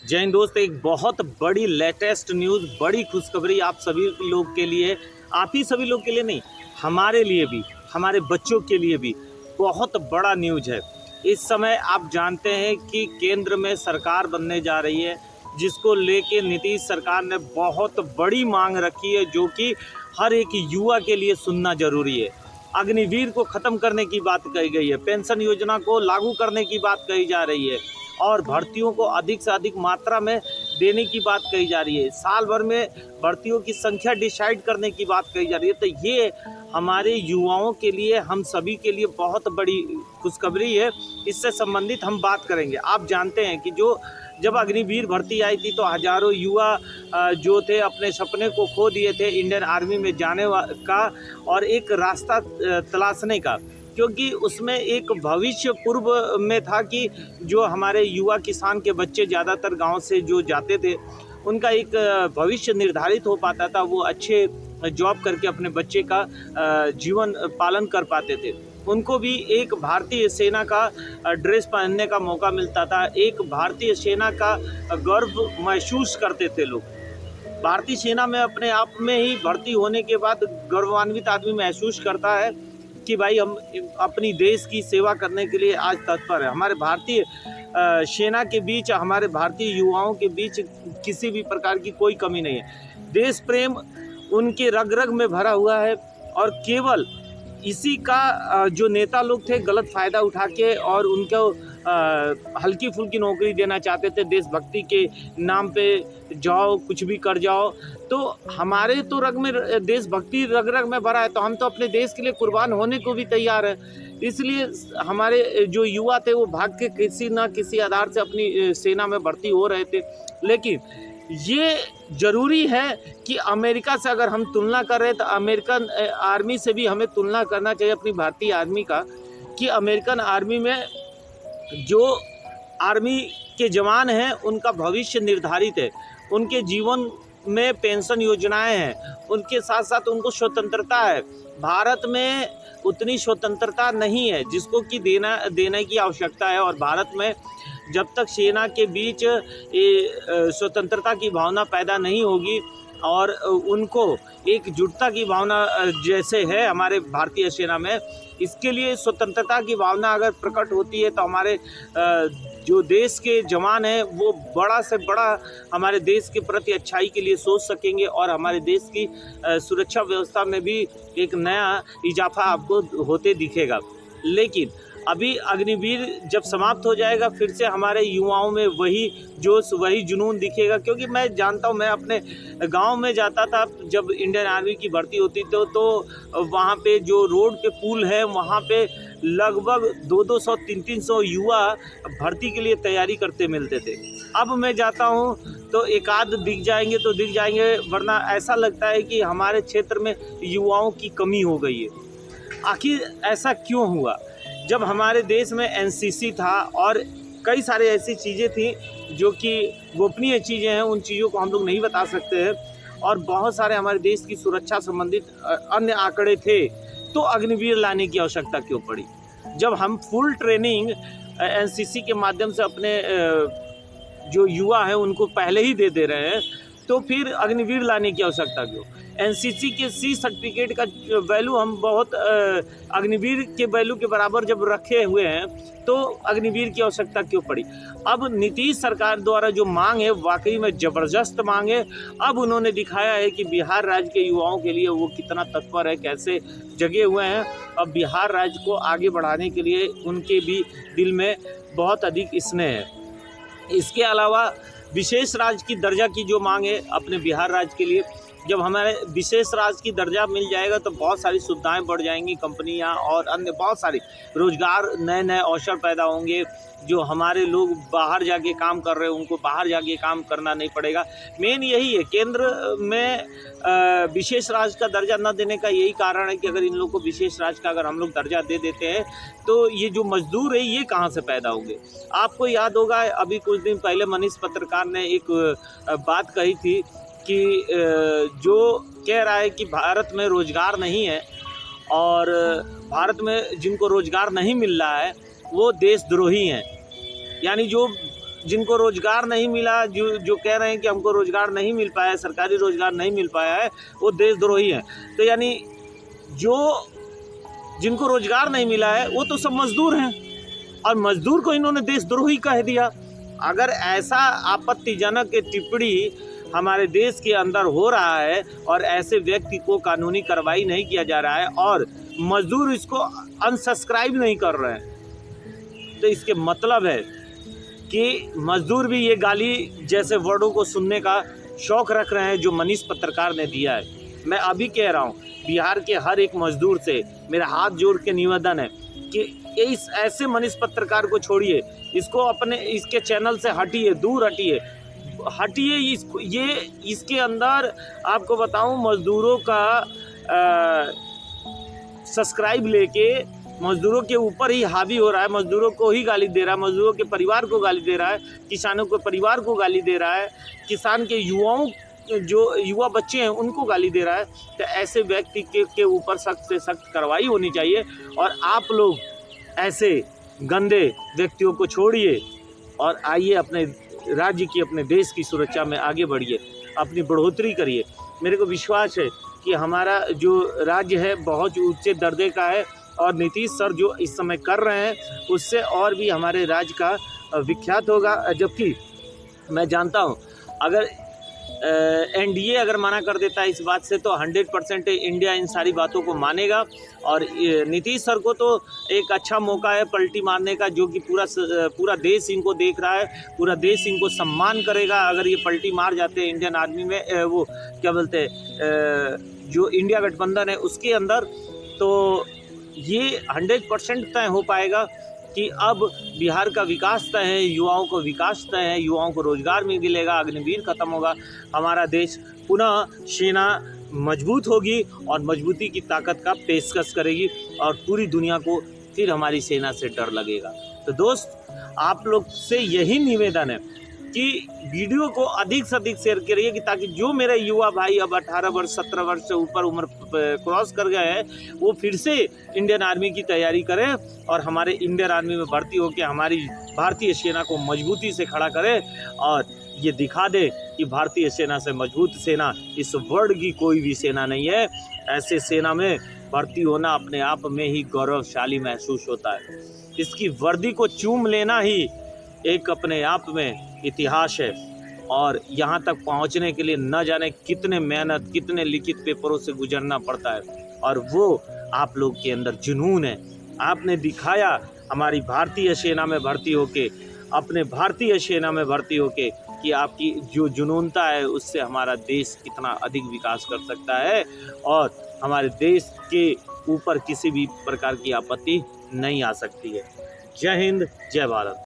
जय हिंद दोस्त, एक बहुत बड़ी लेटेस्ट न्यूज़, बड़ी खुशखबरी आप सभी लोग के लिए, आप ही सभी लोग के लिए नहीं, हमारे लिए भी, हमारे बच्चों के लिए भी बहुत बड़ा न्यूज़ है। इस समय आप जानते हैं कि केंद्र में सरकार बनने जा रही है, जिसको लेके नीतीश सरकार ने बहुत बड़ी मांग रखी है, जो कि हर एक युवा के लिए सुनना जरूरी है। अग्निवीर को ख़त्म करने की बात कही गई है, पेंशन योजना को लागू करने की बात कही जा रही है और भर्तियों को अधिक से अधिक मात्रा में देने की बात कही जा रही है। साल भर में भर्तियों की संख्या डिसाइड करने की बात कही जा रही है। तो ये हमारे युवाओं के लिए, हम सभी के लिए बहुत बड़ी खुशखबरी है। इससे संबंधित हम बात करेंगे। आप जानते हैं कि जब अग्निवीर भर्ती आई थी तो हज़ारों युवा जो थे अपने सपने को खो दिए थे इंडियन आर्मी में जाने का और एक रास्ता तलाशने का, क्योंकि उसमें एक भविष्य पूर्व में था कि जो हमारे युवा किसान के बच्चे ज़्यादातर गांव से जो जाते थे, उनका एक भविष्य निर्धारित हो पाता था। वो अच्छे जॉब करके अपने बच्चे का जीवन पालन कर पाते थे। उनको भी एक भारतीय सेना का ड्रेस पहनने का मौका मिलता था, एक भारतीय सेना का गर्व महसूस करते थे लोग। भारतीय सेना में अपने आप में ही भर्ती होने के बाद गौरवान्वित आदमी महसूस करता है कि भाई हम अपनी देश की सेवा करने के लिए आज तत्पर है। हमारे भारतीय सेना के बीच, हमारे भारतीय युवाओं के बीच किसी भी प्रकार की कोई कमी नहीं है। देश प्रेम उनके रग रग में भरा हुआ है और केवल इसी का जो नेता लोग थे गलत फ़ायदा उठा के और उनको हल्की फुल्की नौकरी देना चाहते थे। देशभक्ति के नाम पे जाओ, कुछ भी कर जाओ। तो हमारे तो रग में देशभक्ति रग रग में भरा है, तो हम तो अपने देश के लिए कुर्बान होने को भी तैयार है। इसलिए हमारे जो युवा थे वो भाग के किसी न किसी आधार से अपनी सेना में भर्ती हो रहे थे। लेकिन ये ज़रूरी है कि अमेरिका से अगर हम तुलना कर रहे हैं तो अमेरिकन आर्मी से भी हमें तुलना करना चाहिए अपनी भारतीय आर्मी का, कि अमेरिकन आर्मी में जो आर्मी के जवान हैं उनका भविष्य निर्धारित है, उनके जीवन में पेंशन योजनाएं हैं, उनके साथ साथ उनको स्वतंत्रता है। भारत में उतनी स्वतंत्रता नहीं है जिसको कि देने की आवश्यकता है। और भारत में जब तक सेना के बीच स्वतंत्रता की भावना पैदा नहीं होगी और उनको एकजुटता की भावना जैसे है हमारे भारतीय सेना में, इसके लिए स्वतंत्रता की भावना अगर प्रकट होती है तो हमारे जो देश के जवान हैं वो बड़ा से बड़ा हमारे देश के प्रति अच्छाई के लिए सोच सकेंगे और हमारे देश की सुरक्षा व्यवस्था में भी एक नया इजाफा आपको होते दिखेगा। लेकिन अभी अग्निवीर जब समाप्त हो जाएगा, फिर से हमारे युवाओं में वही जोश, वही जुनून दिखेगा। क्योंकि मैं जानता हूँ, मैं अपने गांव में जाता था जब इंडियन आर्मी की भर्ती होती तो वहाँ पे जो रोड पे पुल है वहाँ पे लगभग 200-200, 300-300 युवा भर्ती के लिए तैयारी करते मिलते थे। अब मैं जाता हूँ तो एक आध दिख जाएंगे तो दिख जाएंगे, वरना ऐसा लगता है कि हमारे क्षेत्र में युवाओं की कमी हो गई है। आखिर ऐसा क्यों हुआ? जब हमारे देश में एनसीसी था और कई सारे ऐसी चीज़ें थी जो कि गोपनीय चीज़ें हैं, उन चीज़ों को हम लोग नहीं बता सकते हैं, और बहुत सारे हमारे देश की सुरक्षा संबंधित अन्य आंकड़े थे, तो अग्निवीर लाने की आवश्यकता क्यों पड़ी? जब हम फुल ट्रेनिंग एनसीसी के माध्यम से अपने जो युवा हैं उनको पहले ही दे रहे हैं, तो फिर अग्निवीर लाने की आवश्यकता क्यों? एनसीसी के सी सर्टिफिकेट का वैल्यू हम बहुत अग्निवीर के वैल्यू के बराबर जब रखे हुए हैं, तो अग्निवीर की आवश्यकता क्यों पड़ी? अब नीतीश सरकार द्वारा जो मांग है वाकई में ज़बरदस्त मांग है। अब उन्होंने दिखाया है कि बिहार राज्य के युवाओं के लिए वो कितना तत्पर है, कैसे जगे हुए हैं। अब बिहार राज्य को आगे बढ़ाने के लिए उनके भी दिल में बहुत अधिक स्नेह है। इसके अलावा विशेष राज्य की दर्जा की जो मांग है अपने बिहार राज्य के लिए, जब हमारे विशेष राज्य की दर्जा मिल जाएगा तो बहुत सारी सुविधाएं बढ़ जाएंगी, कंपनियां और अन्य बहुत सारी रोजगार, नए नए अवसर पैदा होंगे। जो हमारे लोग बाहर जाके काम कर रहे हैं उनको बाहर जाके काम करना नहीं पड़ेगा। मेन यही है, केंद्र में विशेष राज्य का दर्जा न देने का यही कारण है कि अगर इन लोगों को विशेष राज्य का अगर हम लोग दर्जा दे देते हैं तो ये जो मजदूर है ये कहाँ से पैदा होंगे? आपको याद होगा अभी कुछ दिन पहले मनीष पत्रकार ने एक बात कही थी कि जो कह रहा है कि भारत में रोजगार नहीं है और भारत में जिनको रोजगार नहीं मिल रहा है वो देशद्रोही हैं। यानी जिनको रोजगार नहीं मिला, जो कह रहे हैं कि हमको रोजगार नहीं मिल पाया है, सरकारी रोजगार नहीं मिल पाया है, वो देशद्रोही हैं। तो यानी जिनको रोजगार नहीं मिला है वो तो सब मजदूर हैं, और मजदूर को इन्होंने देशद्रोही कह दिया। अगर ऐसा आपत्तिजनक टिप्पणी हमारे देश के अंदर हो रहा है और ऐसे व्यक्ति को कानूनी कार्रवाई नहीं किया जा रहा है और मजदूर इसको अनसब्सक्राइब नहीं कर रहे हैं, तो इसके मतलब है कि मजदूर भी ये गाली जैसे वर्डों को सुनने का शौक रख रहे हैं जो मनीष पत्रकार ने दिया है। मैं अभी कह रहा हूँ, बिहार के हर एक मजदूर से मेरा हाथ जोड़ के निवेदन है कि इस ऐसे मनीष पत्रकार को छोड़िए, इसको इसके चैनल से हटिए, दूर हटिए। इसके अंदर आपको बताऊं, मजदूरों का सब्सक्राइब लेके मजदूरों के ऊपर ही हावी हो रहा है, मजदूरों को ही गाली दे रहा है, मजदूरों के परिवार को गाली दे रहा है, किसानों के परिवार को गाली दे रहा है, किसान के जो युवा बच्चे हैं उनको गाली दे रहा है। तो ऐसे व्यक्ति के ऊपर सख्त से सख्त कार्रवाई होनी चाहिए। और आप लोग ऐसे गंदे व्यक्तियों को छोड़िए और आइए अपने राज्य की, अपने देश की सुरक्षा में आगे बढ़िए, अपनी बढ़ोतरी करिए। मेरे को विश्वास है कि हमारा जो राज्य है बहुत ऊंचे दर्जे का है और नीतीश सर जो इस समय कर रहे हैं उससे और भी हमारे राज्य का विख्यात होगा। जबकि मैं जानता हूं, अगर एनडीए अगर मना कर देता है इस बात से, तो 100% इंडिया इन सारी बातों को मानेगा। और नीतीश सर को तो एक अच्छा मौका है पलटी मारने का, जो कि पूरा देश इनको देख रहा है, पूरा देश इनको सम्मान करेगा अगर ये पलटी मार जाते हैं इंडियन आर्मी में, वो क्या बोलते हैं, जो इंडिया गठबंधन है उसके अंदर। तो ये 100% तय हो पाएगा कि अब बिहार का विकास तय है, युवाओं को विकास तय है, युवाओं को रोजगार में मिलेगा, अग्निवीर खत्म होगा, हमारा देश पुनः सेना मजबूत होगी और मजबूती की ताकत का पेशकश करेगी और पूरी दुनिया को फिर हमारी सेना से डर लगेगा। तो दोस्त, आप लोग से यही निवेदन है कि वीडियो को अधिक से अधिक शेयर करिए कि ताकि जो मेरे युवा भाई अब 18 वर्ष 17 वर्ष से ऊपर उम्र क्रॉस कर गए हैं वो फिर से इंडियन आर्मी की तैयारी करें और हमारे इंडियन आर्मी में भर्ती होकर हमारी भारतीय सेना को मजबूती से खड़ा करें और ये दिखा दे कि भारतीय सेना से मजबूत सेना इस वर्ल्ड की कोई भी सेना नहीं है। ऐसे सेना में भर्ती होना अपने आप में ही गौरवशाली महसूस होता है। इसकी वर्दी को चूम लेना ही एक अपने आप में इतिहास है और यहाँ तक पहुँचने के लिए न जाने कितने मेहनत, कितने लिखित पेपरों से गुजरना पड़ता है, और वो आप लोग के अंदर जुनून है। आपने दिखाया हमारी भारतीय सेना में भर्ती होके, अपने भारतीय सेना में भर्ती होके कि आपकी जो जुनूनता है उससे हमारा देश कितना अधिक विकास कर सकता है और हमारे देश के ऊपर किसी भी प्रकार की आपत्ति नहीं आ सकती है। जय हिंद, जय भारत।